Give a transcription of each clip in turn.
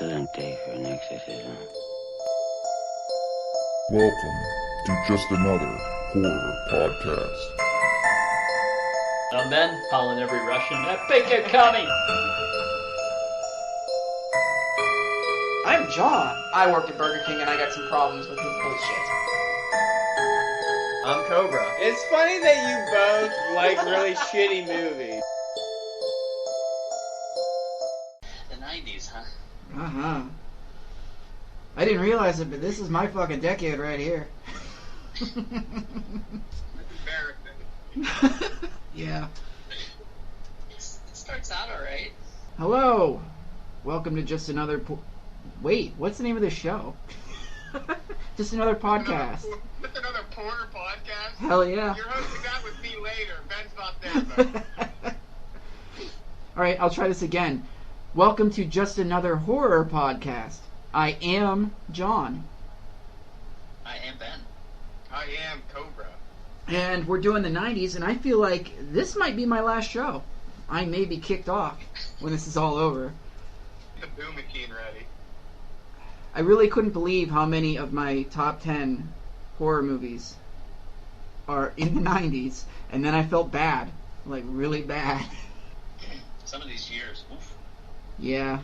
excellent day for an exorcism. Welcome to Just Another Horror Podcast. I'm Ben, calling every Russian epic and coming. I'm John. I work at Burger King and I got some problems with his bullshit. I'm Cobra. It's funny that you both like really shitty movies. The 90s, huh? Uh-huh. I didn't realize it, but this is my fucking decade right here. That's embarrassing. Yeah. It starts out alright. Hello. Welcome to Just Another... Wait, what's the name of this show? Just Another Podcast. Just another porn podcast? Hell yeah. You're hosting that with me later. Ben's not there, though. Alright, I'll try this again. Welcome to Just Another Horror Podcast. I am John. I am Ben. I am Cobra. And we're doing the 90s, and I feel like this might be my last show. I may be kicked off when this is all over. Get the boom machine ready. I really couldn't believe how many of my top 10 horror movies are in the 90s, and then I felt bad. Like, really bad. Some of these years, oof. Yeah.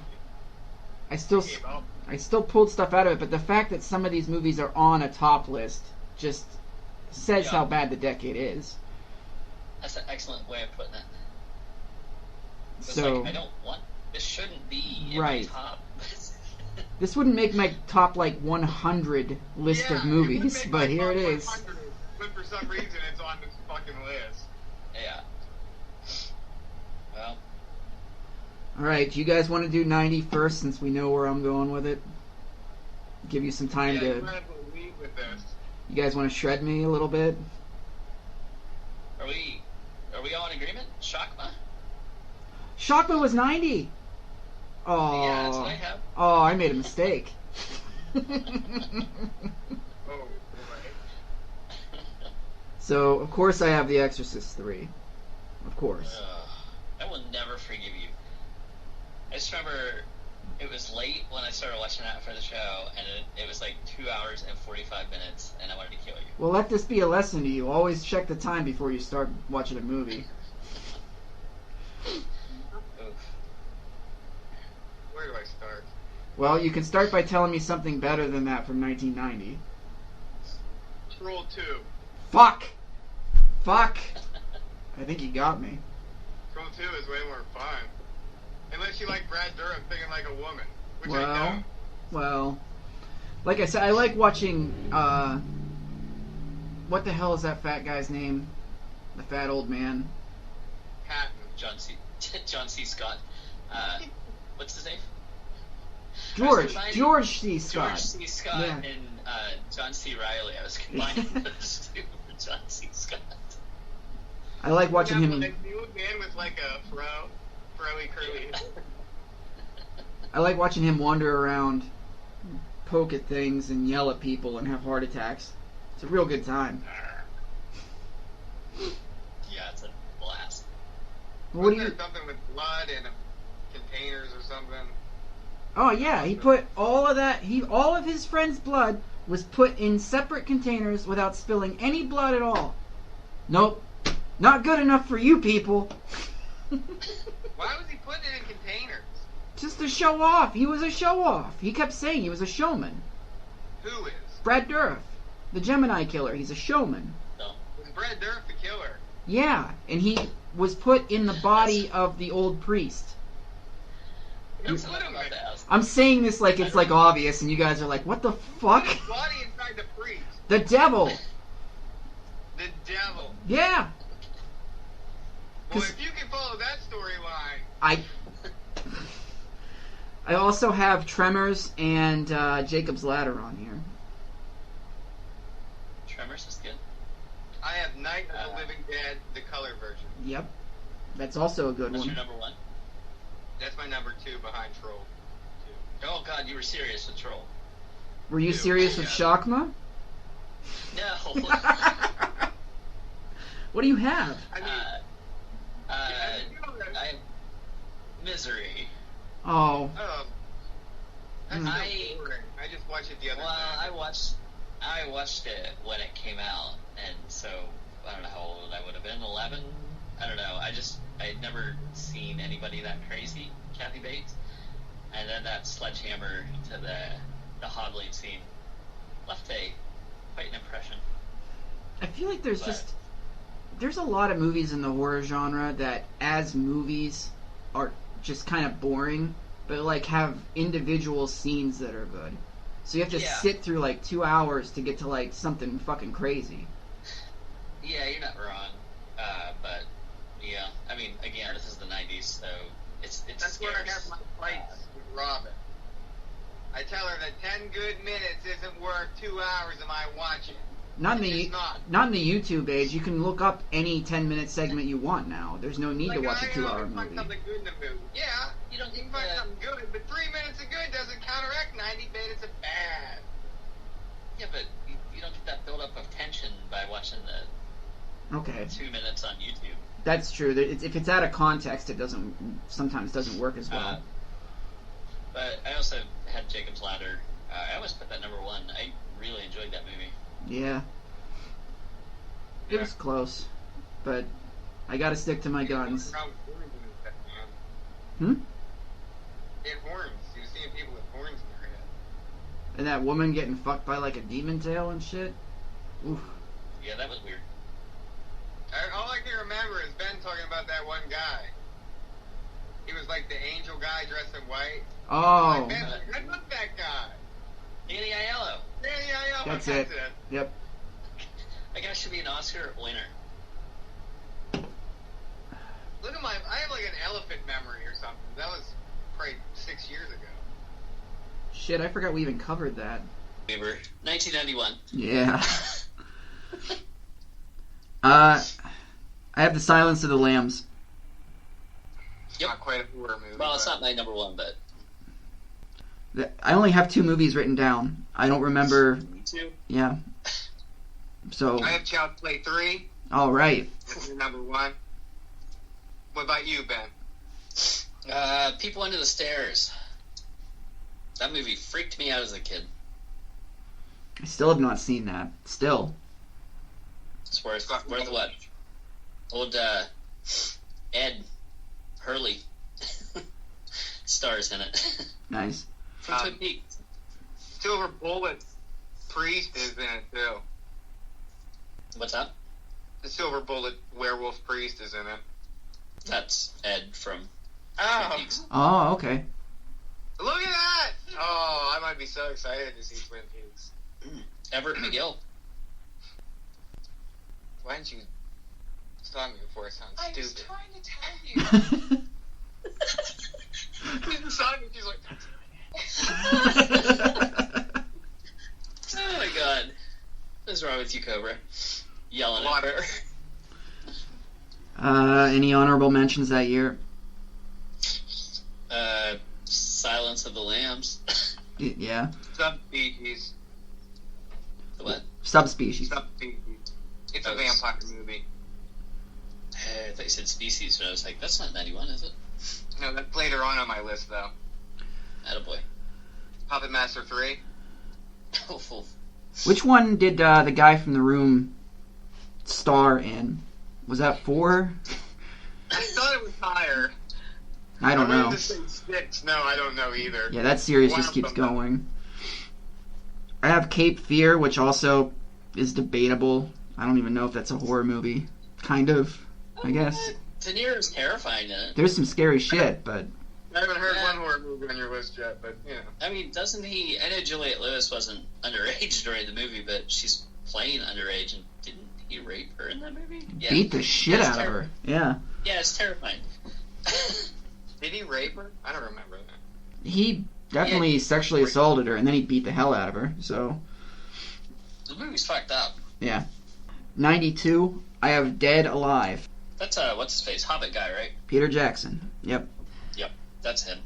I still pulled stuff out of it, but the fact that some of these movies are on a top list just says how bad the decade is. That's an excellent way of putting it. So, like, I don't want... This shouldn't be in right. my top. This wouldn't make my top, 100 list of movies, but here it is. But for some reason, it's on this fucking list. Yeah. Well... Alright, do you guys want to do 90 first, since we know where I'm going with it? Give you some time to... You might as well lead with this. You guys want to shred me a little bit? Are we all in agreement? Shockma? Shockma was 90! Oh, Yeah, that's what I have. Oh, I made a mistake. Oh, boy. So, of course I have The Exorcist 3. Of course. I will never forgive you. I just remember it was late when I started watching that for the show, and it was like 2 hours and 45 minutes, and I wanted to kill you. Well, let this be a lesson to you. Always check the time before you start watching a movie. Oof. Where do I start? Well, you can start by telling me something better than that from 1990. Troll 2. Fuck! I think you got me. Troll 2 is way more fun. Unless you like Brad Dourif thinking like a woman, which I Well, don't. well, like I said, I like watching, what the hell is that fat guy's name? The fat old man. Patton. John C. Scott. What's his name? George C. Scott. George C. Scott Yeah. and John C. Riley. I was combining those two for John C. Scott. I like watching him. Like the old man with like a froey curly. I like watching him wander around, poke at things, and yell at people and have heart attacks. It's a real good time. Yeah, it's a blast. What do Wasn't you? there something with blood in containers or something? Oh yeah, he put all of that. All of his friend's blood was put in separate containers without spilling any blood at all. Nope, not good enough for you people. Why was he putting it in containers? Just to show off. He was a show off. He kept saying he was a showman. Who is? Brad Dourif, the Gemini killer. He's a showman. No. Was Brad Dourif the killer? Yeah, and he was put in the body of the old priest. Who That's put what I'm him about there? to ask. I'm saying this like it's obvious, and you guys are like, what the fuck? His body inside the priest. The devil. The devil. Yeah. Well, 'Cause- if you can follow that storyline, I also have Tremors and Jacob's Ladder on here. Tremors is good. I have Night of the Living Dead, the color version. Yep. That's also a good That's one. your number one? That's my number 2 behind Troll. Oh god, you were serious with Troll. Were you serious with Yeah. Shockma? No. What do you have? I mean, I have Misery. Oh. That's so boring. I just watched it the other day. I watched it when it came out, and so I don't know how old I would have been, 11? I don't know. I had never seen anybody that crazy, Kathy Bates. And then that sledgehammer to the hodling scene left quite an impression. I feel like there's a lot of movies in the horror genre that as movies are just kind of boring, but like have individual scenes that are good. So you have to sit through like 2 hours to get to like something fucking crazy. Yeah, you're not wrong. But yeah, I mean, again, this is the 90s, so it's That's where I have my fights with Robin. I tell her that 10 good minutes isn't worth 2 hours of my watching. Not in the YouTube age. You can look up any 10-minute segment you want now. There's no need to watch a 2-hour movie. Find something good in the movie. Yeah, you can find something good, but 3 minutes of good doesn't counteract 90 minutes of bad. Yeah, but you don't get that build-up of tension by watching the 2 minutes on YouTube. That's true. If it's out of context, it sometimes doesn't work as well. But I also had Jacob's Ladder. I always put that number 1. I really enjoyed that movie. Yeah. It was close, but I gotta stick to my guns. It horns. You're seeing people with horns in their head. And that woman getting fucked by like a demon tail and shit. Oof. Yeah, that was weird. All I can remember is Ben talking about that one guy. He was like the angel guy dressed in white. Oh. Like, Ben, I love that guy. Danny Aiello. Danny Aiello. That's it. Yep. That guy should be an Oscar winner. Look at I have like an elephant memory or something. That was probably 6 years ago. Shit, I forgot we even covered that. 1991. Yeah. I have The Silence of the Lambs. Yep. Not quite a horror movie. Well, it's not my number 1, but... I only have 2 movies written down. I don't remember... Me too. Yeah. So... I have Child's Play 3. All right. That's your number 1. What about you, Ben? People Under the Stairs. That movie freaked me out as a kid. I still have not seen that. Still. It's worth what? Old Ed Hurley stars in it. Nice. From Twin Peaks. Silver Bullet Priest is in it too. What's that? The Silver Bullet Werewolf Priest is in it. That's Ed from Oh. Twin Peaks. Oh, okay. Look at that! Oh, I might be so excited to see Twin Peaks. Everett McGill. Why didn't you stop me before it sounds stupid? I was trying to tell you. She's beside me, she's like... Oh my god. What's wrong with you, Cobra? Yelling at her. Any honorable mentions that year? Silence of the Lambs. Yeah. Subspecies. What? Subspecies. Subspecies. It's a vampire movie. I thought you said Species, but I was like, that's not 91, is it? No, that's later on my list, though. Attaboy. Puppet Master 3. Oh, Which one did the guy from The Room star in? Was that 4? I thought it was higher. I don't know. To say 6. No, I don't know either. Yeah, that series just keeps going. I have Cape Fear, which also is debatable. I don't even know if that's a horror movie. Kind of, I guess. De Niro's terrifying in it. There's some scary shit, but... I haven't heard one horror movie on your list yet, but, you know. I mean, doesn't he... I know Juliette Lewis wasn't underage during the movie, but she's playing underage, and didn't he rape her in that movie? Yeah. Beat the shit out of her. Yeah. Yeah, it's terrifying. Did he rape her? I don't remember that. He definitely sexually assaulted her, and then he beat the hell out of her, so... The movie's fucked up. Yeah. 92, I have Dead Alive. That's, what's-his-face? Hobbit guy, right? Peter Jackson. Yep. Yep, that's him.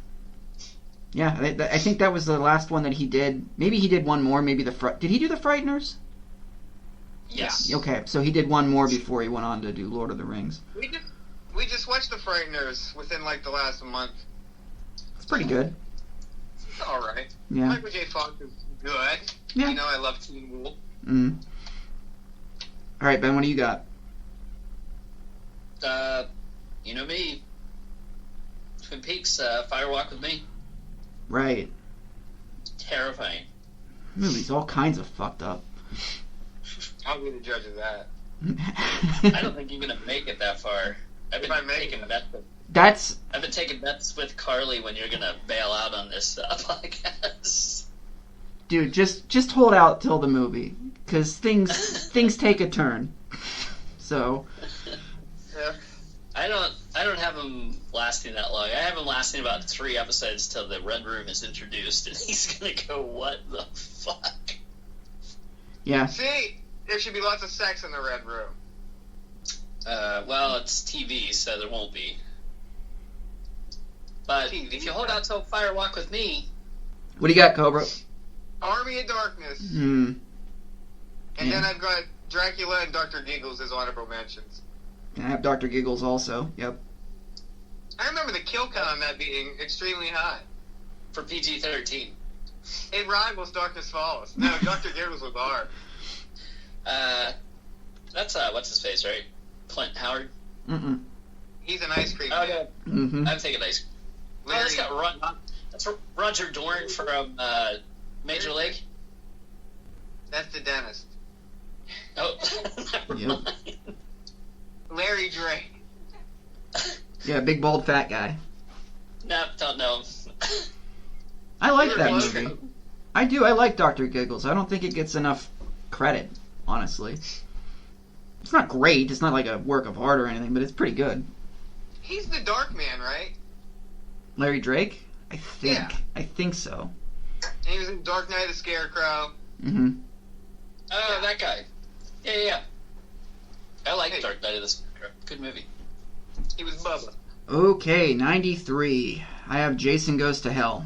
Yeah, I think that was the last one that he did. Maybe he did one more, maybe Did he do The Frighteners? Yes. Yeah. Okay, so he did one more before he went on to do Lord of the Rings. We just watched The Frighteners within, like, the last month. It's pretty good. It's alright. Yeah. Michael J. Fox is good. Yeah. You know I love Teen Wolf. Mm. All right, Ben, what do you got? You know me. Twin Peaks, Fire Walk with Me. Right. Terrifying. Movie's all kinds of fucked up. I'll be the judge of that. I don't think you're gonna make it that far. I've been taking bets. I've been taking bets with Carly when you're gonna bail out on this podcast. Dude, just hold out till the movie, because things take a turn. So. Yeah. I don't have him lasting that long. I have him lasting about 3 episodes till the Red Room is introduced, and he's gonna go, "What the fuck?" Yeah. See, there should be lots of sex in the Red Room. Well, it's TV, so there won't be. But TV, if you hold out till Fire Walk with Me, What do you got, Cobra? Army of Darkness. Hmm. And then I've got Dracula and Dr. Giggles as honorable mentions. I have Dr. Giggles also. Yep. I remember the kill count on that being extremely high. for PG-13. It rivals Darkness Falls. No, Dr. Giggles was hard. That's what's his face, right? Clint Howard. Mm-mm. He's an ice cream Oh man. no, Mm-hmm. I'm thinking ice cream. Oh, that's got that's Roger Dorn from Major League. That's the dentist. Oh, never Yep. mind. Larry Drake. Yeah, big bald fat guy. Nope, don't know. I like You're that close. movie. I do. I like Dr. Giggles. I don't think it gets enough credit, honestly. It's not great. It's not like a work of art or anything, but it's pretty good. He's the Dark Man, right? Larry Drake? I think. Yeah. I think so. And he was in Dark Knight of the Scarecrow. Mm-hmm. Oh, Yeah. that guy. Yeah. I like Hey. Dark Knight of the Scarecrow. Good movie. He was Bubba. Okay, 93. I have Jason Goes to Hell.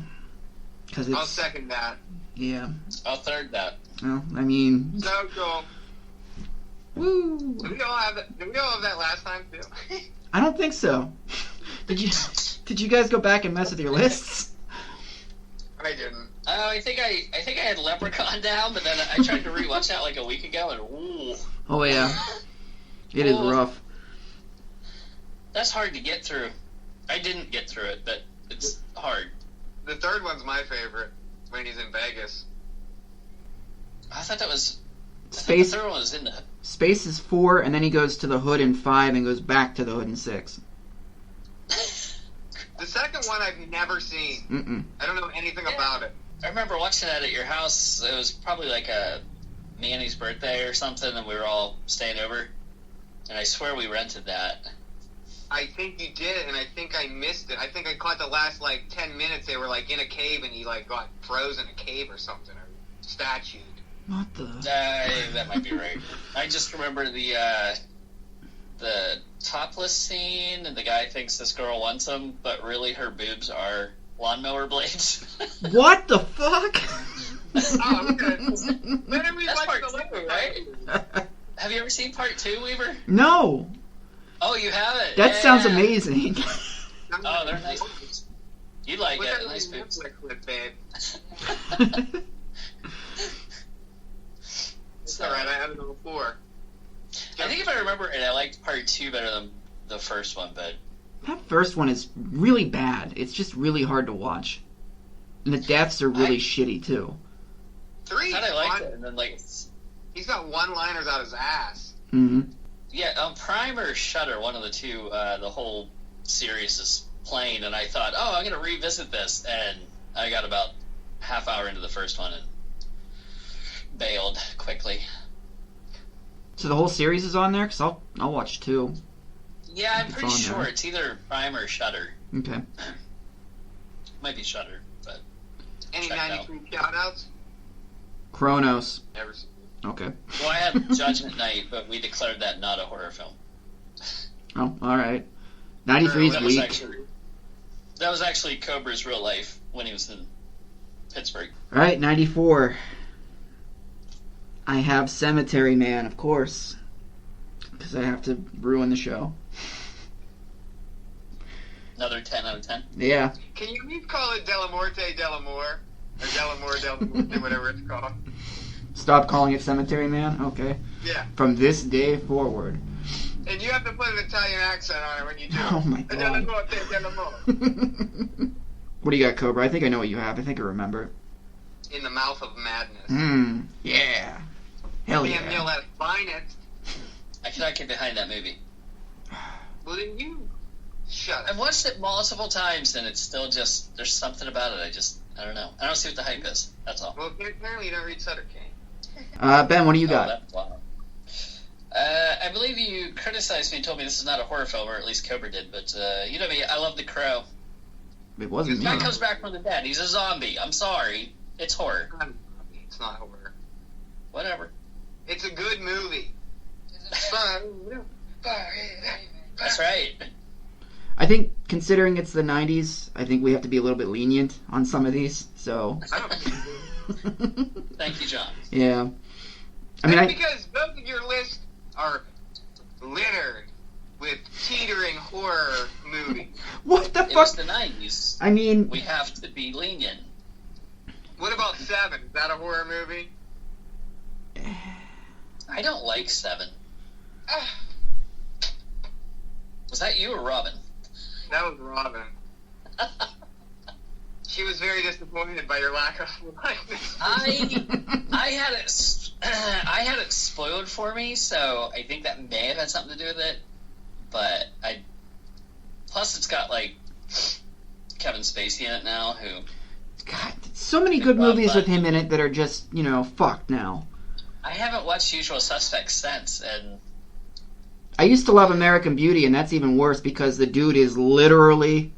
Cause it's, I'll second that. yeah. I'll third that. Well, I mean, So cool. woo. Did we all have that last time too? I don't think so. Did you guys go back and mess with your lists? I didn't. Oh, I think I had Leprechaun down, but then I tried to rewatch that like a week ago, and ooh, Oh yeah. It is rough. that's hard to get through. I didn't get through it, but it's hard. The third one's my favorite when he's in Vegas. I thought that was Space The third one was in the. Space is 4, and then he goes to the Hood in 5 and goes back to the Hood in 6. The second one I've never seen. Mm-mm. I don't know anything about it. I remember watching that at your house. It was probably like a Manny's birthday or something, and we were all staying over. And I swear we rented that. I think you did, and I think I missed it. I think I caught the last, 10 minutes. They were, in a cave, and he, got frozen in a cave or something, or statued. What the? That might be right. I just remember the topless scene, and the guy thinks this girl wants him, but really her boobs are lawnmower blades. What the fuck? Oh, okay. When did we That's watch part the 2, Leprechaun right? movie? Have you ever seen part 2, Weaver? No. Oh, you haven't? That sounds Yeah. amazing. Oh, they're nice boobs. You'd like What's it. that Nice little boobs. Netflix clip, babe? It's alright, I had it before. I think if I remember it, I liked part 2 better than the first one, but That first one is really bad. It's just really hard to watch. And the deaths are really shitty, too. I 3, thought I liked it, and then he's got one-liners out his ass. Mm-hmm. yeah, on Prime or Shudder, one of the two, the whole series is playing, and I thought, oh, I'm gonna revisit this, and I got about half hour into the first one and bailed quickly. So the whole series is on there? Because I'll watch 2. Yeah, I'm It's pretty on sure there. it's either Prime or Shudder. Okay. Might be Shudder, but Any Check 93 shout-outs? Kronos. Never seen it. Okay. well, I had Judgment Night, but we declared that not a horror film. Oh, alright. 93 is That was weak. that was actually Cobra's real life when he was in Pittsburgh. Alright, 94. I have Cemetery Man, of course. Because I have to ruin the show. Another 10 out of 10. Yeah. Can you please call it Delamorte Delamore? Delamore, whatever it's called. Stop calling it Cemetery Man? Okay. Yeah. From this day forward. And you have to put an Italian accent on it when you do it. Oh my god. Delamore. What do you got, Cobra? I think I know what you have. I think I remember. In the Mouth of Madness. Yeah. Hell Damn, yeah. Neil at finest. I cannot get behind that movie. Well, then you shut I've up. watched it multiple times, and it's still just, there's something about it. I don't know. I don't see what the hype is. That's all. Well, apparently you don't read Sutter Kane. Ben, what do you Oh, got? that's wild. I believe you criticized me and told me this is not a horror film, or at least Cobra did, but you know me, I love The Crow. It wasn't The me. guy comes back from the dead. He's a zombie. I'm sorry. It's horror. It's not horror. Whatever. It's a good movie. That's right. I think, considering it's the 90s, I think we have to be a little bit lenient on some of these, so... I don't Thank you, John. Yeah. I mean, because both of your lists are littered with teetering horror movies. What the It was fuck? the 90s. I mean... We have to be lenient. What about Seven? Is that a horror movie? I don't like Seven. Was that you or Robin? That was Robin. She was very disappointed by your lack of likeness. I had it I had it spoiled for me, so I think that may have had something to do with it. But plus it's got like Kevin Spacey in it now, who God, so many good movies with him in it that are just, fucked now. I haven't watched Usual Suspects since, and I used to love American Beauty, and that's even worse because the dude is literally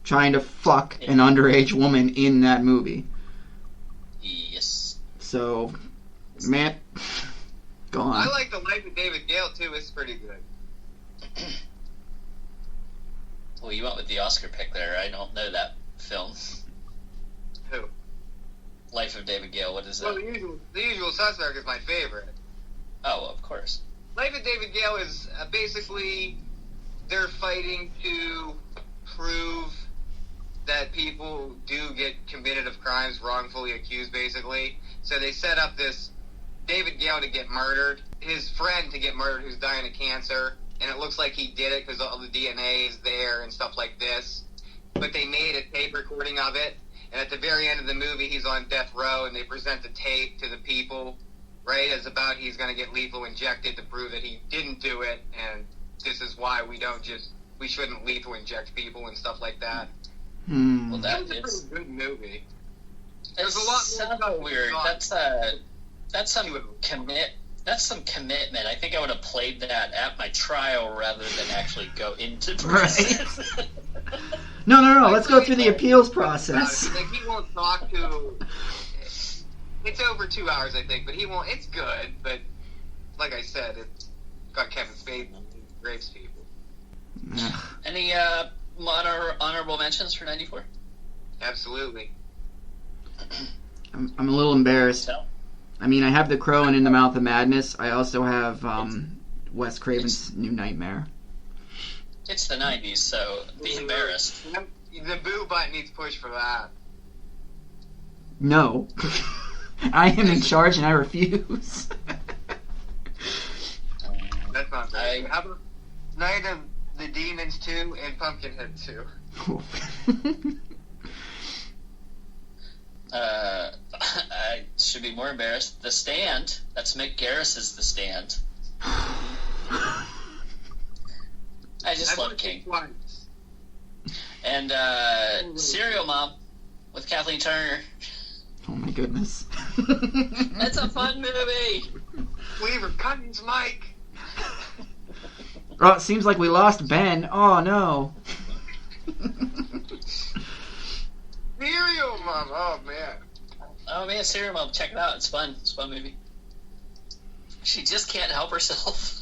trying to fuck an underage woman in that movie. yes. So, man, go on. I like The Life of David Gale too. It's pretty good. Well, you went with the Oscar pick there. I don't know that film. Who? Life of David Gale. What is Well, that? the usual Suspect is my favorite. Oh, of course. Life of David Gale is basically they're fighting to prove that people do get convicted of crimes wrongfully accused, basically. So they set up this David Gale to get murdered, his friend to get murdered who's dying of cancer, and it looks like he did it because all the DNA is there and stuff like this. But they made a tape recording of it, and at the very end of the movie, he's on death row, and they present the tape to the people, right, as about he's going to get lethal injected to prove that he didn't do it, and this is why we shouldn't lethal inject people and stuff like that. Well, It that was a is. pretty good movie. There's a lot more sounds stuff weird. going on. That's some That's some commitment. I think I would have played that at my trial rather than actually go into prison. Right. No. Let's go through the appeals process. Like, he won't talk to. It's over 2 hours, I think, but he won't. It's good, but like I said, it's got Kevin Spacey. He rapes people. Any honorable mentions for 94? Absolutely. I'm a little embarrassed. So, I mean, I have The Crow and In the Mouth of Madness. I also have Wes Craven's New Nightmare. it's the 90s, so be embarrassed. The boo button needs push for that. No. I am in charge and I refuse. That's not very good. How about Night of the Demons 2 and Pumpkinhead 2? I should be more embarrassed. The Stand. That's Mick Garris's The Stand. I just love King. Twice. And Serial Mom with Kathleen Turner. Oh my goodness. That's a fun movie. Weaver Cummings, Mike. Oh, it seems like we lost Ben. Oh no. Serial Mom. Oh man. Oh man, Serial Mom, check it out. It's fun. It's a fun movie. She just can't help herself.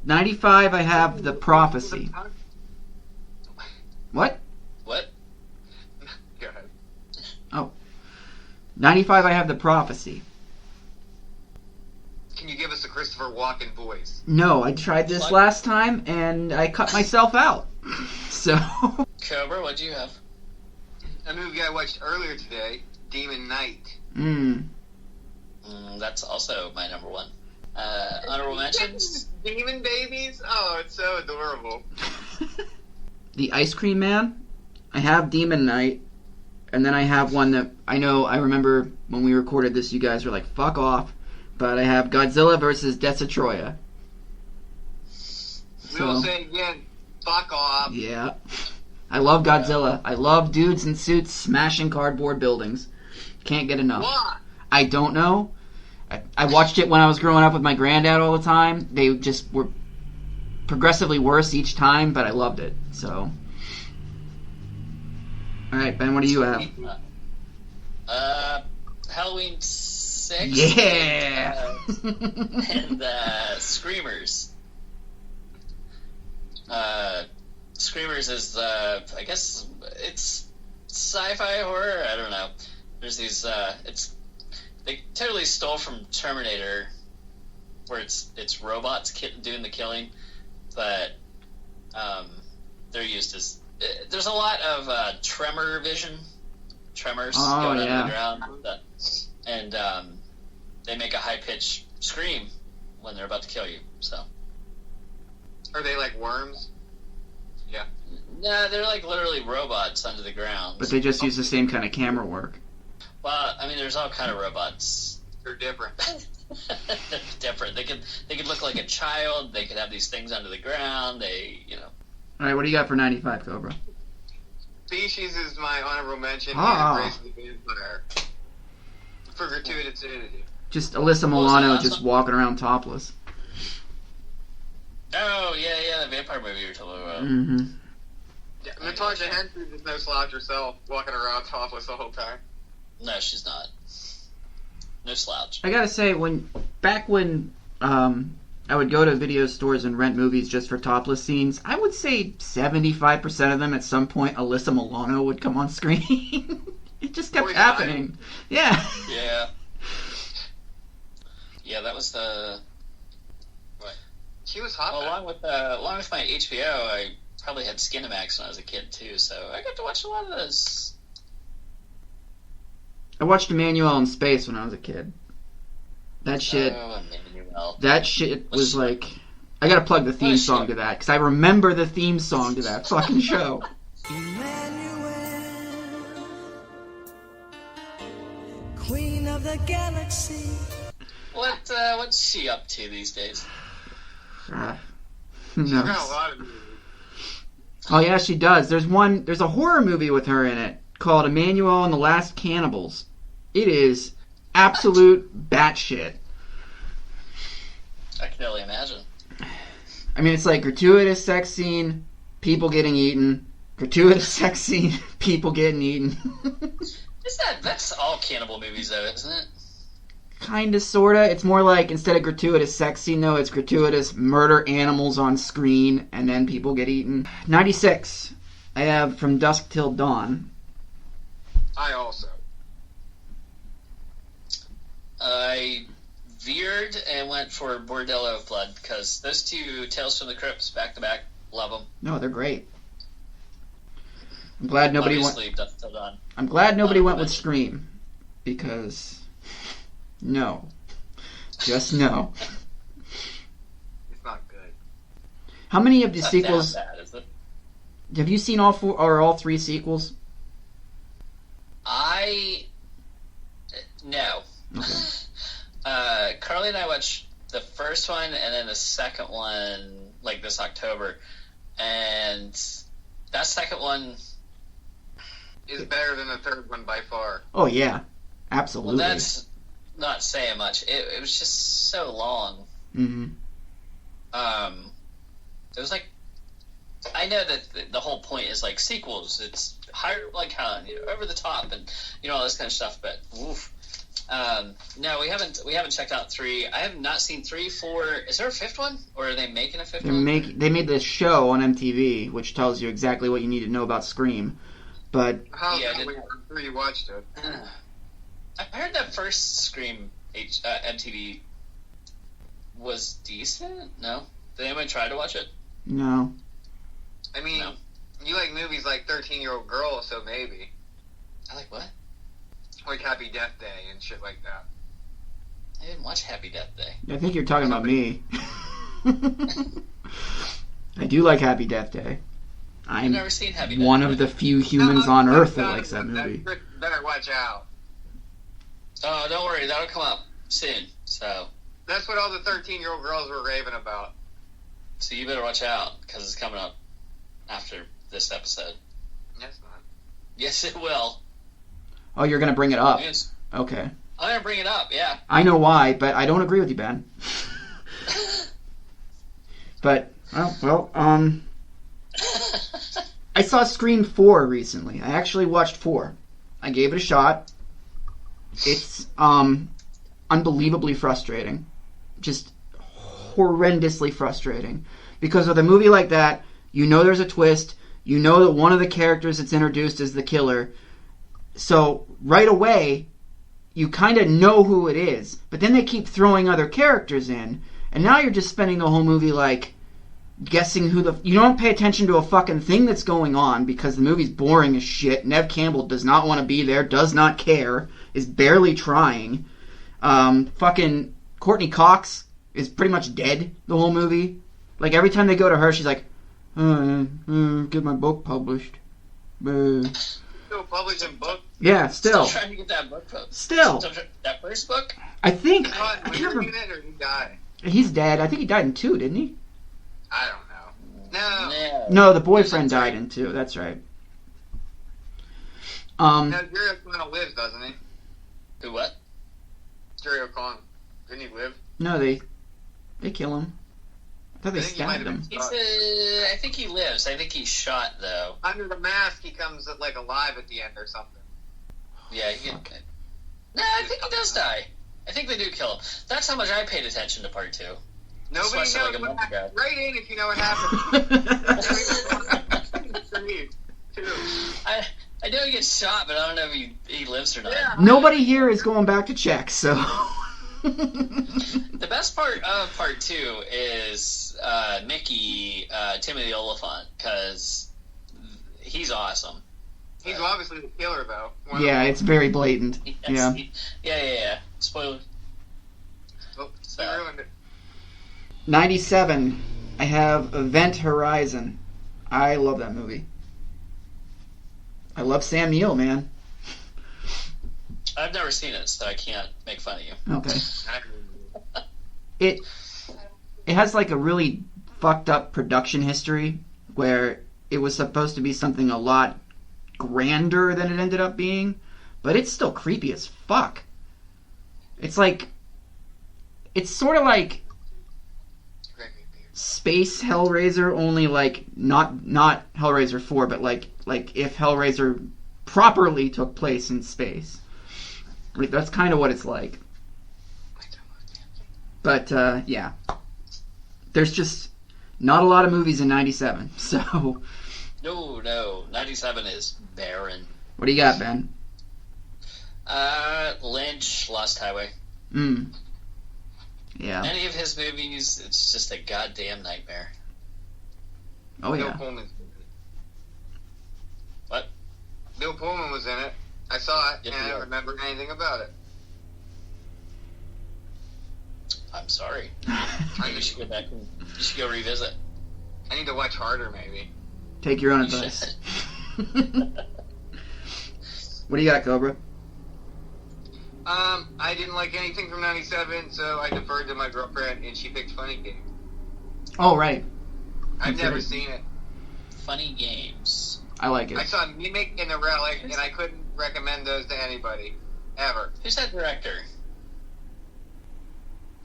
95, I have The Prophecy. What? What? Go ahead. Oh. 95, I have The Prophecy. Can you give us a Christopher Walken voice? No, I tried this last time and I cut myself out. So. Cobra, what do you have? A movie I watched earlier today, Demon Knight. That's also my number one. Honorable mentions? Demon babies? Oh, it's so adorable. The Ice Cream Man. I have Demon Knight. And then I have one that I remember when we recorded this, you guys were like, fuck off. But I have Godzilla versus Destroyer. We will say again, fuck off. Yeah. I love Godzilla. I love dudes in suits smashing cardboard buildings. Can't get enough. Why? I don't know. I watched it when I was growing up with my granddad all the time. They just were progressively worse each time, but I loved it. So... Alright, Ben, what do you have? Halloween 6. Yeah! And Screamers. Screamers is, I guess, it's sci-fi horror? I don't know. There's these, they totally stole from Terminator, where it's robots doing the killing, but, they're used as... There's a lot of tremor vision, tremors going under the ground, and they make a high-pitched scream when they're about to kill you. So, are they like worms? Yeah. No, they're like literally robots under the ground. But they just use the same kind of camera work. Well, I mean, there's all kind of robots. They're different. They're different. They could look like a child. They could have these things under the ground. All right, what do you got for 95, Cobra? Species is my honorable mention. Ah. And Embrace the Vampire. For gratuitous nudity. Just Alyssa Milano just walking around topless. Oh, yeah, the vampire movie you're talking about. Mm-hmm. Yeah, Natasha Henstridge is no slouch herself, walking around topless the whole time. No, she's not. No slouch. I gotta say, back when I would go to video stores and rent movies just for topless scenes, I would say 75% of them at some point Alyssa Milano would come on screen. It just kept happening. Yeah. Yeah. Yeah, that was the... She was hot. Well, along with my HBO, I probably had Skinamax when I was a kid too, so I got to watch a lot of those. I watched Emmanuel in Space when I was a kid. That shit... Oh, Emmanuel. That shit was like... I gotta plug the theme song to that, because I remember the theme song to that fucking show. Emmanuel, Queen of the Galaxy. What's she up to these days? Who knows? She's got a lot of movies. Oh yeah, she does. There's a horror movie with her in it called Emmanuel and the Last Cannibals. It is absolute batshit. I can only imagine. I mean, it's like gratuitous sex scene, people getting eaten. Gratuitous sex scene, people getting eaten. That's all cannibal movies though, isn't it? Kinda, sorta. It's more like, instead of gratuitous sex scene though, it's gratuitous murder animals on screen, and then people get eaten. 96. I have From Dusk Till Dawn. I also. I veered and went for Bordello of Blood, because those two Tales from the Crypts, back to back, love them. No, they're great. I'm glad nobody went. Obviously, Dusk Till Dawn. I'm glad nobody went with Scream, because no, just no. It's not good. How many of the It's sequels? not that bad, is it? Have you seen all 4 or all 3 sequels? No. Okay. Carly and I watched the first one and then the second one like this October, and that second one Is better than the third one by far. Oh yeah, absolutely. Well, that's not saying much. It was just so long. Mm-hmm. It was like, I know that the whole point is like sequels. It's higher, like over the top, and all this kind of stuff. But oof. No, we haven't checked out 3. I have not seen 3, 4. Is there a 5th one, or are they making a 5th one? They made this show on MTV, which tells you exactly what you need to know about Scream. But How Yeah, I'm sure you watched it. I heard that first Scream MTV was decent. No, did anyone try to watch it? no, I mean, No. you like movies like 13-Year-Old Girl, so maybe. Happy Death Day and shit like that. I didn't watch Happy Death Day. I think you're talking about me. I do like Happy Death Day. I've I'm never seen Happy Death one Day. of the few humans on Earth that likes that movie. Better watch out. Oh, don't worry, that'll come up soon. So That's what all the 13-year-old girls were raving about. you better watch out because it's coming up after this episode. That's not. Yes, it will. Oh, you're gonna bring it up? Yes. Okay. I'm gonna bring it up. Yeah. I know why, but I don't agree with you, Ben. But I saw Scream 4 recently. I actually watched 4. I gave it a shot. It's unbelievably frustrating. Just horrendously frustrating. Because with a movie like that, you know there's a twist. You know that one of the characters that's introduced is the killer. So right away, you kind of know who it is. But then they keep throwing other characters in. And now you're just spending the whole movie like guessing who the... You don't pay attention to a fucking thing that's going on because the movie's boring as shit. Nev Campbell does not want to be there, does not care, is barely trying. Fucking Courtney Cox is pretty much dead the whole movie. Like every time they go to her, she's like, get my book published. Still publishing books. Yeah, still. Trying to get that book published. Still. That first book? I think... God, I was can't he remember. in it or did he die? He's dead. I think he died in 2, didn't he? I don't know. No. No, the boyfriend died in 2. That's right. No, Jerry O'Connell lives, doesn't he? Who, what? Jerry O'Connell. Didn't he live? No, they kill him. I thought they I think he might stabbed have him. been- I think he lives. I think he's shot, though. Under the mask, he comes like alive at the end or something. Yeah, No, I think he does die. I think they do kill him. That's how much I paid attention to part 2. Nobody Especially knows like a what month ago. happened. Write in if you know what happened. For me, too. I know he gets shot, but I don't know if he lives or not. Yeah. Nobody here is going back to check, so... The best part of part 2 is Mickey, Timothy Oliphant, because he's awesome. He's obviously the killer, though. Yeah, it's very blatant. Yes, Yeah. yeah. Spoiler. Oh, So- you ruined it. 97, I have Event Horizon. I love that movie. I love Sam Neill, man. I've never seen it, so I can't make fun of you. Okay. It has like a really fucked up production history where it was supposed to be something a lot grander than it ended up being, but it's still creepy as fuck. It's sort of like Space Hellraiser, only like not Hellraiser 4, but like if Hellraiser properly took place in space. Like, that's kind of what it's like. But yeah, there's just not a lot of movies in 97. So No, 97 is barren. what do you got, Ben? Lynch, Lost Highway. Yeah. Any of his movies, it's just a goddamn nightmare. Oh Bill yeah. Pullman's in it. What? Bill Pullman was in it. I saw it, Yep, and I yeah. don't remember anything about it. I'm sorry. You should go back and you should go revisit. I need to watch harder, maybe. Take your own You advice. What do you got, Cobra? I didn't like anything from 97, so I deferred to my girlfriend, and she picked Funny Game. Oh right, I've Okay. never seen it. Funny Games. I like I it. saw Mimic and The Relic, and I couldn't recommend those to anybody. Ever. Who's that director?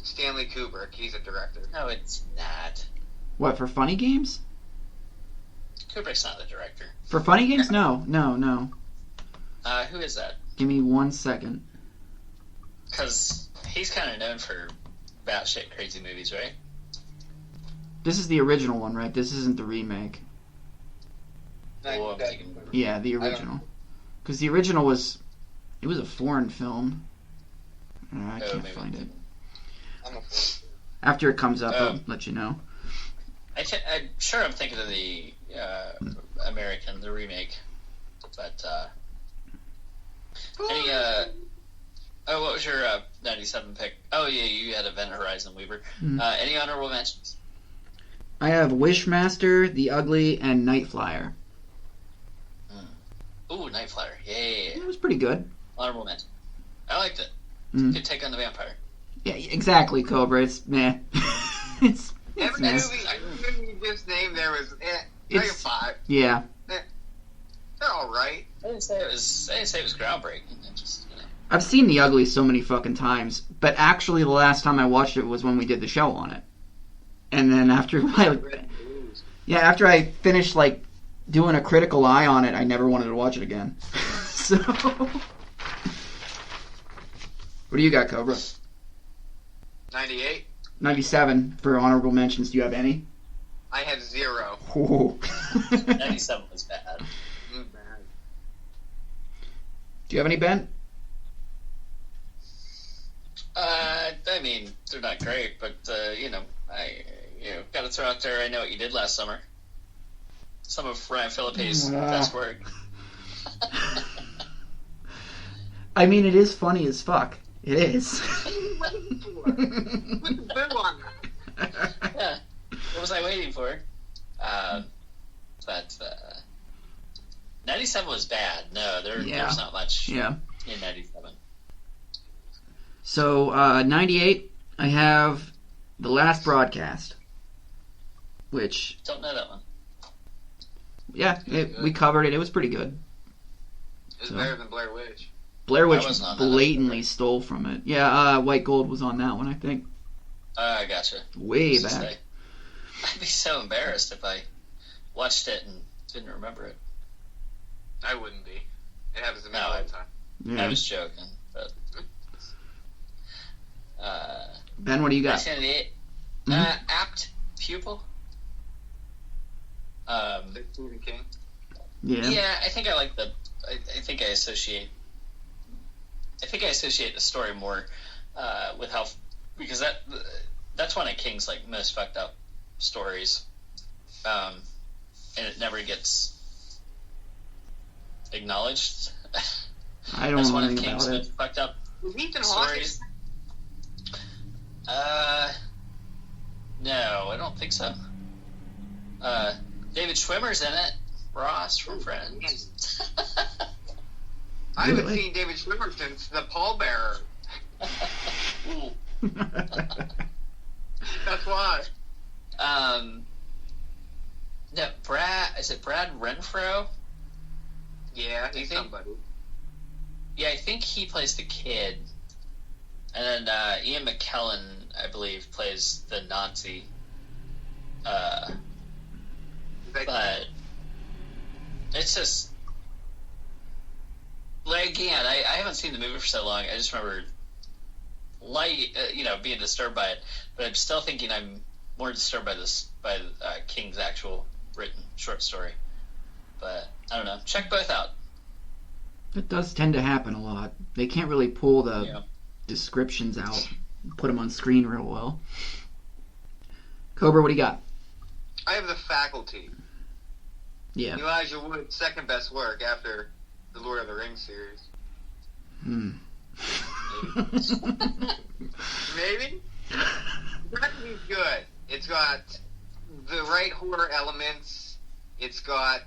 Stanley Kubrick, he's a director. No, it's not. What, for Funny Games? Kubrick's not the director. For Funny Games? No. Who is that? Give me 1 second. Because he's kind of known for batshit crazy movies, right? This is the original one, right? This isn't the remake. Oh, I'm thinking. Yeah, the original. Because the original was a foreign film. I can't maybe. find it. I'm a After it comes up, Oh. I'll let you know. I'm sure I'm thinking of the American, the remake. But was your 97 pick? Oh, yeah, you had Event Horizon Weaver. Any honorable mentions? I have Wishmaster, The Ugly, and Night Flyer. Ooh, Night Flyer. Yeah. It was pretty good. Honorable mention. I liked it. Good take on the vampire. Yeah, exactly, Cobra. It's meh. it's Every meh. movie you just named there was like a 5. Yeah. They're all right. I didn't say it was groundbreaking. It just, I've seen The Ugly so many fucking times, but actually the last time I watched it was when we did the show on it. And then after I finished like doing a critical eye on it, I never wanted to watch it again. So, what do you got, Cobra? 98. 97 for honorable mentions. Do you have any? I have 0. Ooh. 97 was bad. Bad. Do you have any, Ben? I mean, they're not great, but I got to throw out there. I Know What You Did Last Summer. Some of Ryan Phillippe's best work. I mean, it is funny as fuck. It is. Put the boo on that. Yeah. What was I waiting for? But 97 was bad. No, there's not much in 97. So, 98, I have The Last Broadcast, which... Don't know that one. Yeah, we covered it. It was pretty good. It's better than Blair Witch. Blair Witch blatantly stole from it. Yeah, White Gold was on that one, I think. I gotcha. Way back. I'd be so embarrassed if I watched it and didn't remember it. I wouldn't be. It happens to me all the time. Yeah. I was joking, but... Ben, what do you got? 1998. Apt Pupil. Stephen King. Yeah. Yeah, I think I like the... I think I associate the story more with how... Because that's one of King's like most fucked up stories. And it never gets acknowledged. I don't That's know one of anything King's about most it. fucked up Ethan stories. No, I don't think so. David Schwimmer's in it. Ross from Friends. I haven't Really? seen David Schwimmer since The Pallbearer. Ooh. That's why. No, is it Brad Renfro? Yeah, he's think- somebody. Yeah, I think he plays the kid. And then Ian McKellen, I believe, plays the Nazi. But it's just... Like, again, I haven't seen the movie for so long. I just remember being disturbed by it. But I'm still thinking I'm more disturbed by King's actual written short story. But, I don't know. Check both out. It does tend to happen a lot. They can't really pull the descriptions out, put them on screen real well. Cobra, what do you got? I have The Faculty. Yeah. Elijah Wood's second best work after the Lord of the Rings series. Maybe? Faculuty's good. It's got the right horror elements. It's got,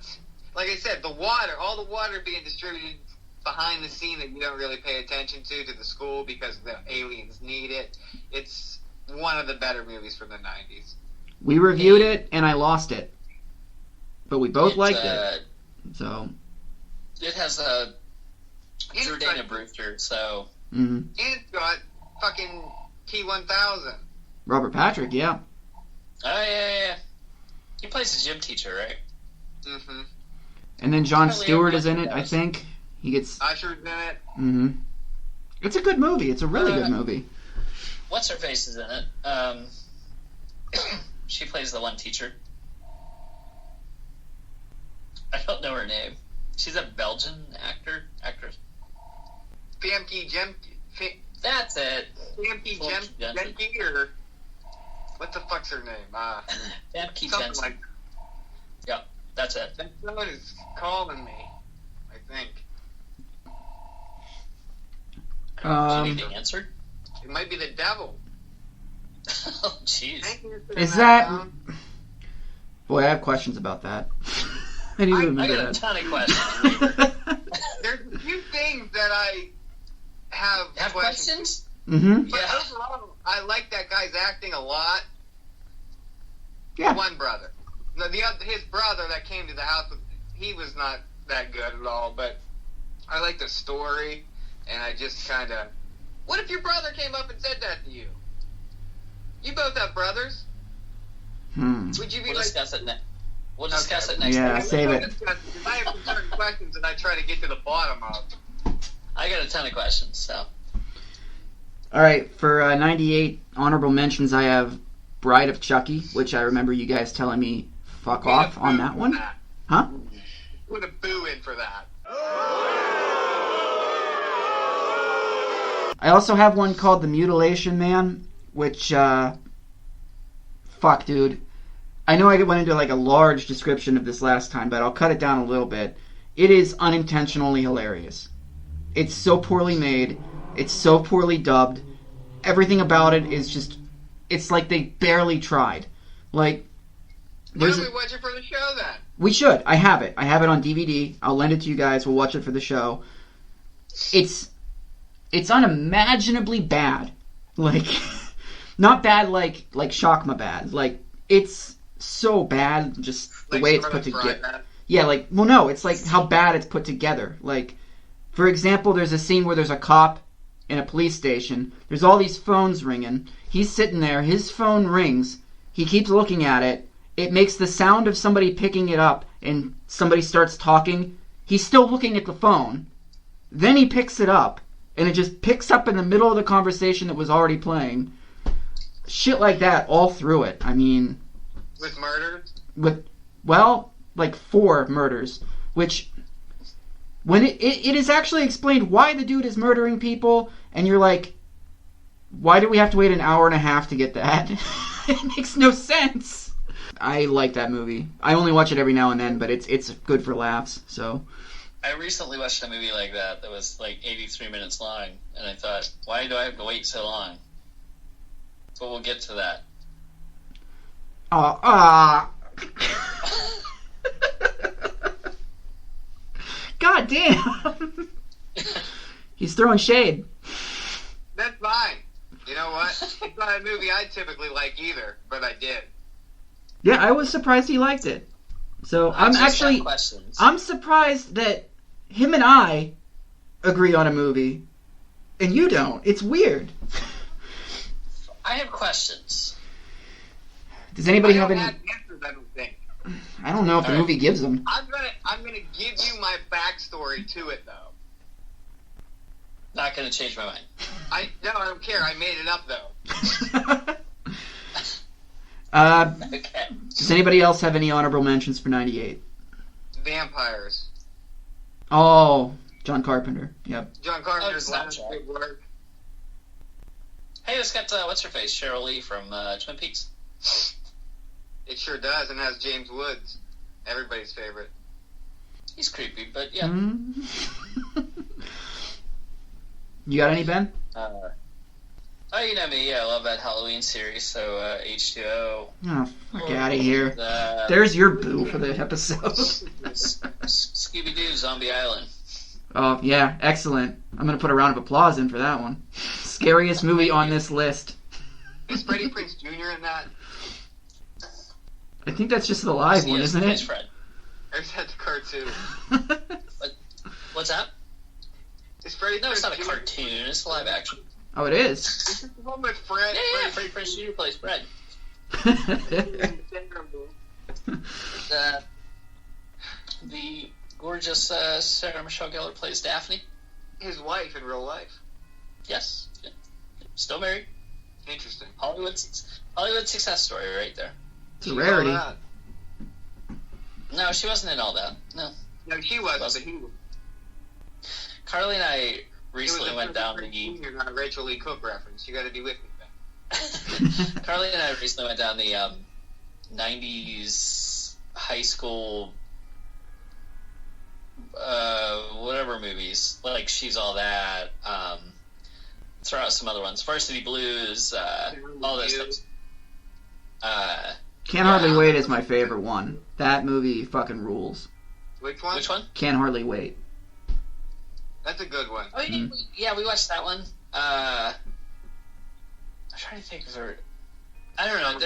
like I said, all the water being distributed behind the scene that you don't really pay attention to the school because the aliens need it. It's one of the better movies from the 90s. We reviewed it, and I lost it. But we both liked it. So. It has Jordana Brewster, so... Mm-hmm. And it's got fucking T-1000. Robert Patrick, yeah. Oh, yeah. He plays a gym teacher, right? Mm-hmm. And then Jon Probably Stewart is in everyone it, I does. think. He gets... Usher's in it. Mm-hmm. It's a good movie. It's a really good movie. What's-her-face is in it. She plays the one teacher. I don't know her name. She's a Belgian actress. Famke Jemke. That's it. Famke Jemke, or what the fuck's her name? Famke Something Jensen. like Yeah, that's it. that. Someone is calling me, I think. Do you need the answer? It might be the devil. Oh, jeez. Is that... Boy, I have questions about that. I didn't even I remember got a that. ton of questions. There's a few things that I have questions? Mm-hmm. But Yeah. overall, I like that guy's acting a lot. Yeah. One brother. No, his brother that came to the house, he was not that good at all, but I like the story, and I just kind of... What if your brother came up and said that to you? You both have brothers? Would you be We'll like... discuss it next. We'll discuss it next Yeah, week. save it. I have some certain questions that I try to get to the bottom of. I got a ton of questions, so. All right, for 98 honorable mentions, I have Bride of Chucky, which I remember you guys telling me fuck off on that one. Huh? Put a boo in for that. I also have one called The Mutilation Man, which, fuck, dude. I know I went into like a large description of this last time, but I'll cut it down a little bit. It is unintentionally hilarious. It's so poorly made. It's so poorly dubbed. Everything about it is just... It's like they barely tried. Like... Why don't we watch it for the show, then? We should. I have it. I have it on DVD. I'll lend it to you guys. We'll watch it for the show. It's unimaginably bad. Like... Not bad like Shockma bad. Like, it's so bad, just the Like way it's Scarlet put together. Friday. Yeah, like... Well, no, it's like how bad it's put together. Like, for example, there's a scene where there's a cop in a police station. There's all these phones ringing. He's sitting there. His phone rings. He keeps looking at it. It makes the sound of somebody picking it up, and somebody starts talking. He's still looking at the phone. Then he picks it up, and it just picks up in the middle of the conversation that was already playing. Shit like that all through it. I mean... With murder? Like 4 murders. Which... When it is actually explained why the dude is murdering people, and you're like, why do we have to wait an hour and a half to get that? It makes no sense. I like that movie. I only watch it every now and then, but it's good for laughs, so. I recently watched a movie like that was like 83 minutes long, and I thought, why do I have to wait so long? But we'll get to that. God damn! He's throwing shade. That's fine. You know what? It's not a movie I typically like either, but I did. Yeah, I was surprised he liked it. So I'm surprised that him and I agree on a movie, and you don't. It's weird. I have questions. Does anybody I have don't any? have answers, I don't think. I don't know if the All right. movie gives them. I'm gonna give you my backstory to it, though. Not going to change my mind. I don't care. I made it up, though. Okay. Does anybody else have any honorable mentions for 98? Vampires. Oh, John Carpenter. Yep. John Carpenter's Oh, last Snapchat. good work. Hey, it's got, what's her face? Cheryl Lee from Twin Peaks. It sure does, and has James Woods, everybody's favorite. He's creepy, but yeah. You got any, Ben? Oh, you know me. I love that Halloween series, so H2O. Oh, fuck out of here. Uh, There's your boo for the episode. Scooby-Doo Zombie Island. Oh, yeah, excellent. I'm going to put a round of applause in for that one. Scariest movie on this list. Is Freddie Prinze Jr. in that? I think that's just the live one, Yes, isn't plays it? Fred. Or is that the cartoon? What's that? Is Freddie No, it's Prinze not a Jr. cartoon. It's live action. Oh, it is. Is this the one with Fred? Yeah, Freddie Prinze Jr. plays Fred. The gorgeous Sarah Michelle Gellar plays Daphne. His wife in real life. Yes. Yeah. Still married. Interesting. Hollywood success story right there. It's a rarity. All that. No, she wasn't in all that. No. No, she wasn't, but he was. Carly and I recently It was went down Freddie the... Prinze Jr., not a Rachel Lee Cook reference. You gotta be with me, man. Carly and I recently went down the 90s high school whatever movies, like She's All That, throw out some other ones. Varsity Blues, all those things. Can't Hardly Wait is my favorite one. That movie fucking rules. Which one? Which one? Can't Hardly Wait. That's a good one. Oh, yeah, we watched that one. I'm trying to think of her. I don't know.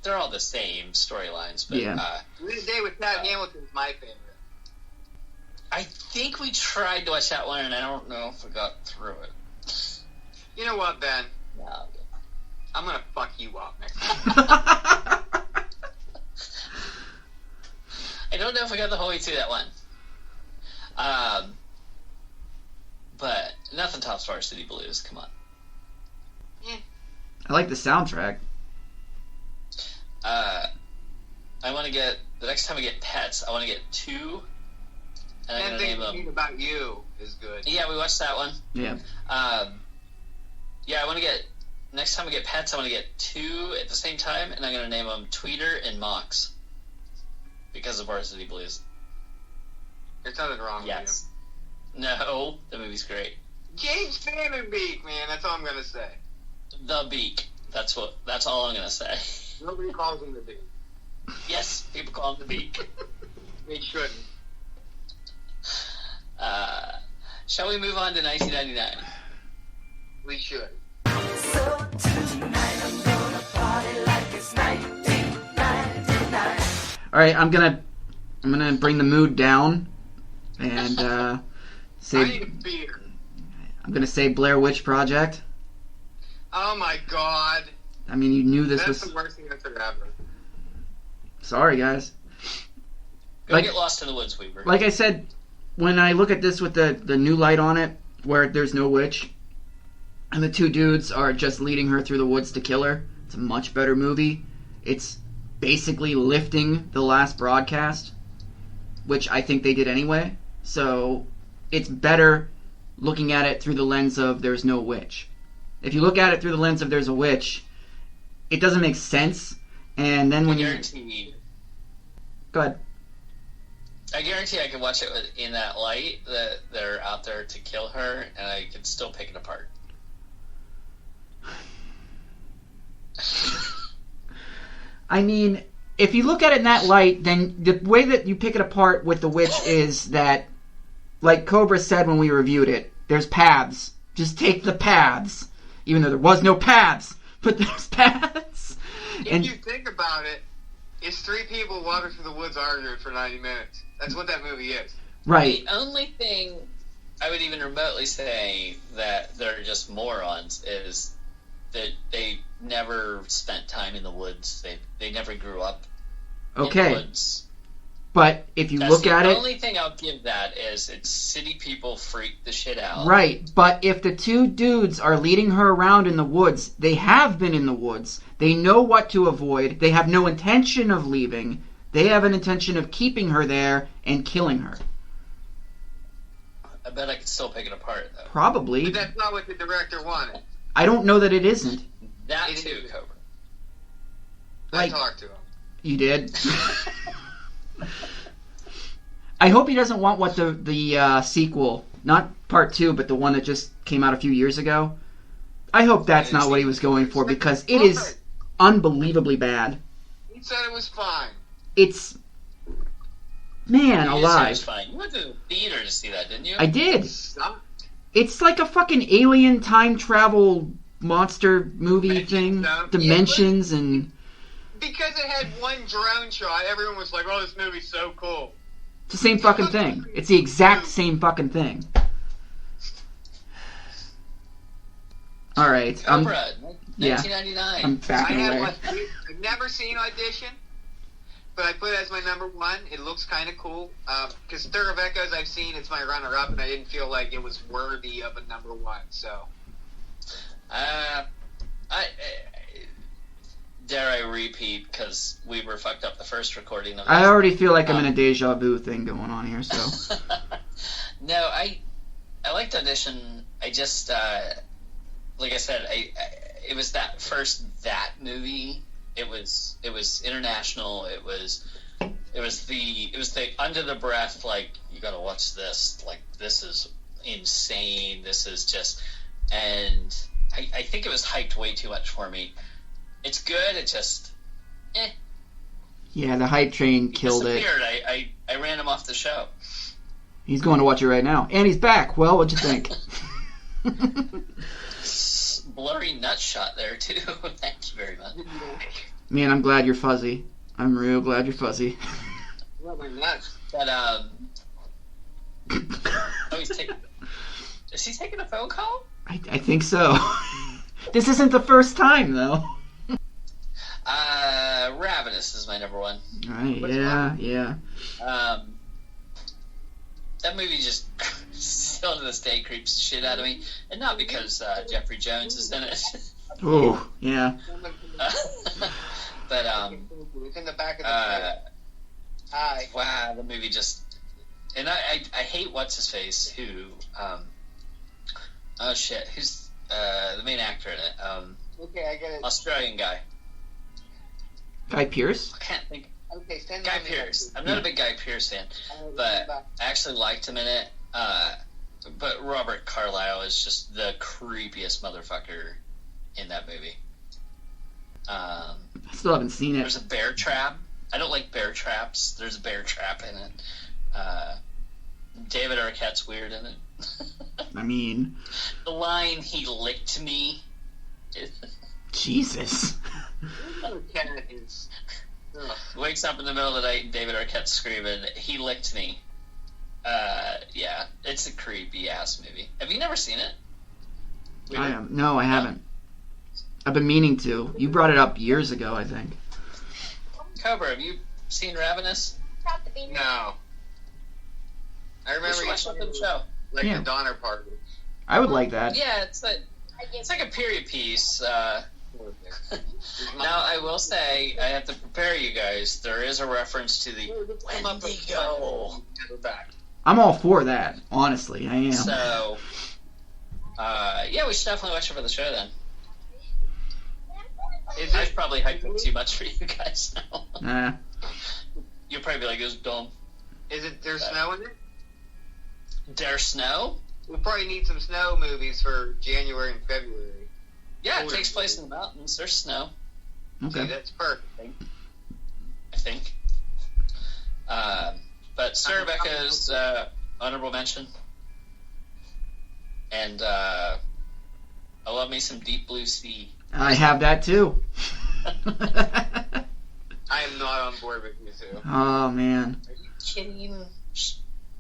They're all the same storylines, but Yeah. Day with Pat Hamilton's my favorite. I think we tried to watch that one, and I don't know if we got through it. You know what, Ben? No. I'm gonna fuck you up next time. I don't know if I got the whole way through that one. But nothing tops Varsity Blues. Come on. I like the soundtrack. I want to get, the next time I get pets, I want to get 2. And I'm going to name them. About You is good. Yeah, we watched that one. Yeah. Yeah, I want to get, next time I get pets, I want to get 2 at the same time, and I'm going to name them Tweeter and Mox. Because of Varsity Blues. There's nothing wrong Yes. No, the movie's great. James Vanderbeek, man, that's all I'm gonna say. The Beak. That's all I'm going to say. Nobody calls him the Beak. Yes, people call him the Beak. They shouldn't. Shall we move on to 1999? We should. So tonight I'm gonna party like it's 1999. All right, I'm gonna bring the mood down and I say need a beer. I'm gonna say Blair Witch Project. Oh my god. I mean, you knew this That's was. the worst thing that's ever happened. Sorry, guys. Go get lost in the woods, Weaver. Like I said, when I look at this with the new light on it, where there's no witch, and the 2 dudes are just leading her through the woods to kill her, it's a much better movie. It's basically lifting the last broadcast, which I think they did anyway. So it's better looking at it through the lens of there's no witch. If you look at it through the lens of there's a witch, it doesn't make sense. And then when you go ahead. I guarantee I could watch it in that light that they're out there to kill her, and I could still pick it apart. I mean, if you look at it in that light, then the way that you pick it apart with the witch is that, like Cobra said when we reviewed it, there's paths. Just take the paths. Even though there was no paths, but there's paths. If you think about it, it's 3 people walking through the woods arguing for 90 minutes. That's what that movie is. Right. The only thing I would even remotely say that they're just morons is that they never spent time in the woods. They never grew up in the woods. But if you look at it... The only thing I'll give that is it's city people freak the shit out. Right, but if the 2 dudes are leading her around in the woods, they have been in the woods. They know what to avoid. They have no intention of leaving. They have an intention of keeping her there and killing her. I bet I could still pick it apart, though. Probably. But that's not what the director wanted. I don't know that it isn't. That too, Cobra. I talked to him. You did? I hope he doesn't want what the sequel, not part 2, but the one that just came out a few years ago. I hope that's not what he was going for, because it is unbelievably bad. He said it was fine. It's... Man, You alive. It was fine. You went to the theater to see that, didn't you? I did. Stop. It's like a fucking alien time travel monster movie thing. Dimensions and... Because it had one drone shot, everyone was like, oh, this movie's so cool. It's the same fucking thing. It's the exact same fucking thing. Alright. Cobra, yeah. 1999. I'm backing away. I've never seen Audition, but I put it as my number 1. It looks kind of cool. Because Stir of Echoes I've seen, it's my runner-up, and I didn't feel like it was worthy of a number 1, so... Dare I repeat, because we were fucked up the first recording of this. I already feel like I'm in a deja vu thing going on here, so... No, I liked Audition. I just, like I said, it was that movie. It was international. It was the under the breath, like, you gotta watch this. Like, this is insane. This is just and I think it was hyped way too much for me. It's good. It just, Yeah, the hype train killed it. disappeared. I ran him off the show. He's going to watch it right now. And he's back. Well, what'd you think? Blurry nut shot there too. Thank you very much. Man, I'm glad you're fuzzy. I'm real glad you're fuzzy. Well, my nuts. But is he taking a phone call? I think so. This isn't the first time, though. Ravenous is my number one. Right, yeah. That movie just still to this day creeps the shit out of me, and not because Jeffrey Jones is in it. Oh, yeah. But It's in the back of the eye. wow, the movie just, and I hate what's his face who oh shit, who's the main actor in it? Okay, I get it. Australian guy. Guy Pearce? I can't think. Okay, send Guy me Pearce. I'm not a big Guy Pearce fan, but I actually liked him in it. But Robert Carlyle is just the creepiest motherfucker in that movie. I still haven't seen There's it. a bear trap. I don't like bear traps. There's a bear trap in it. David Arquette's weird in it. I mean, The line, "He licked me." Jesus. Wakes up in the middle of the night and David Arquette's screaming, "He licked me." Yeah, it's a creepy ass movie. Have you never seen it? No, I haven't. I've been meaning to. You brought it up years ago, I think. Cobra, have you seen Ravenous? No. I We remember should you watch something show. like Yeah. the Donner Party. I would like that. Yeah, it's like a period piece. Now, I will say, I have to prepare you guys. There is a reference to the Wendigo. I'm all for that, honestly. I am. So, yeah, we should definitely watch it for the show then. I've probably hyped it too much for you guys now. Nah. You'll probably be like, "It was dumb." There's snow in it? Dare Snow? We'll probably need some snow movies for January and February. Yeah, it takes place in the mountains. There's snow, See, Okay. that's perfect. I think. But Sir Rebecca's honorable mention. And I love me some Deep Blue Sea. I have that too. I am not on board with you two. Oh, man. Are you kidding?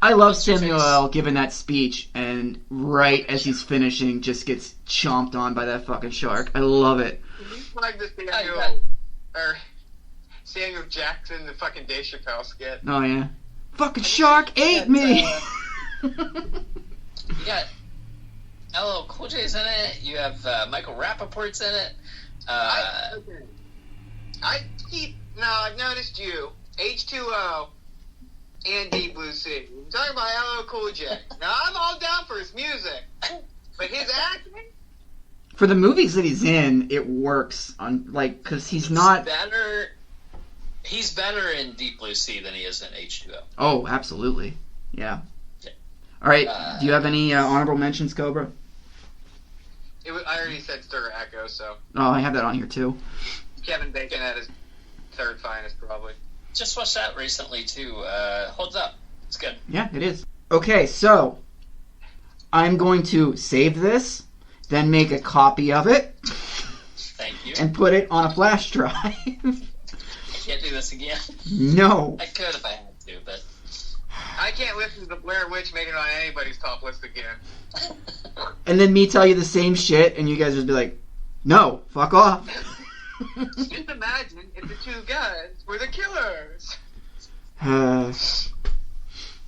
I love What's your Samuel face? L. giving that speech, and right as he's finishing, just gets chomped on by that fucking shark. I love it. Can you plug the Samuel Jackson, the fucking Dave Chappelle skit? Oh, yeah. Fucking shark ate me! You got LL Cool J's in it. You have Michael Rappaport's in it. I've noticed you, H2O, and Deep Blue Sea. You're talking about LL Cool J. Now, I'm all down for his music, but his acting? For the movies that he's in, it works on, like, because he's not... He's better in Deep Blue Sea than he is in H2O. Oh, absolutely. Yeah. Yeah. All right, do you have any honorable mentions, Cobra? I already said Stir Echo, so Oh, I have that on here, too. Kevin Bacon at his third finest, probably. Just watched that recently, too. Holds up. It's good. Yeah, it is. Okay, so I'm going to save this, then make a copy of it, Thank you. and put it on a flash drive. I can't do this again. No. I could if I had to, but... I can't listen to the Blair Witch make it on anybody's top list again. And then me tell you the same shit, and you guys just be like, no, fuck off. Just imagine if the two guys were the killers.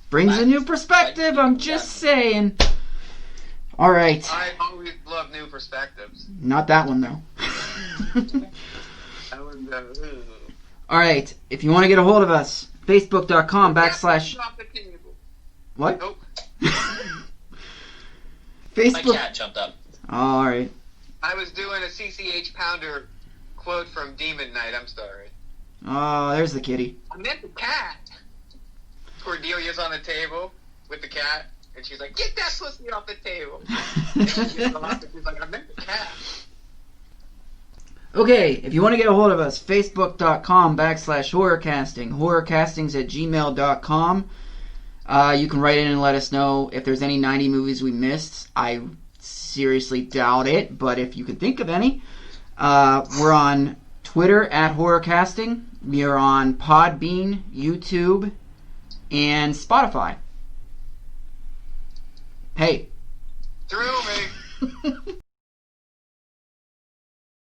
Brings a new perspective, I'm just saying. All right. I always love new perspectives. Not that one, though. I would, All right. If you want to get a hold of us, facebook.com/ Off the table. What? Nope. My Facebook. cat jumped up. All right. I was doing a CCH Pounder quote from Demon Knight. I'm sorry. Oh, there's the kitty. I meant the cat. Cordelia's on the table with the cat, And she's like, get that pussy off the table. And she gets off and she's like, I meant the cat. Okay, if you want to get a hold of us, facebook.com/horrorcasting, horrorcastings@gmail.com. You can write in and let us know if there's any 90 movies we missed. I seriously doubt it, but if you can think of any. We're on Twitter @horrorcasting. We are on Podbean, YouTube, and Spotify. Hey. Through me.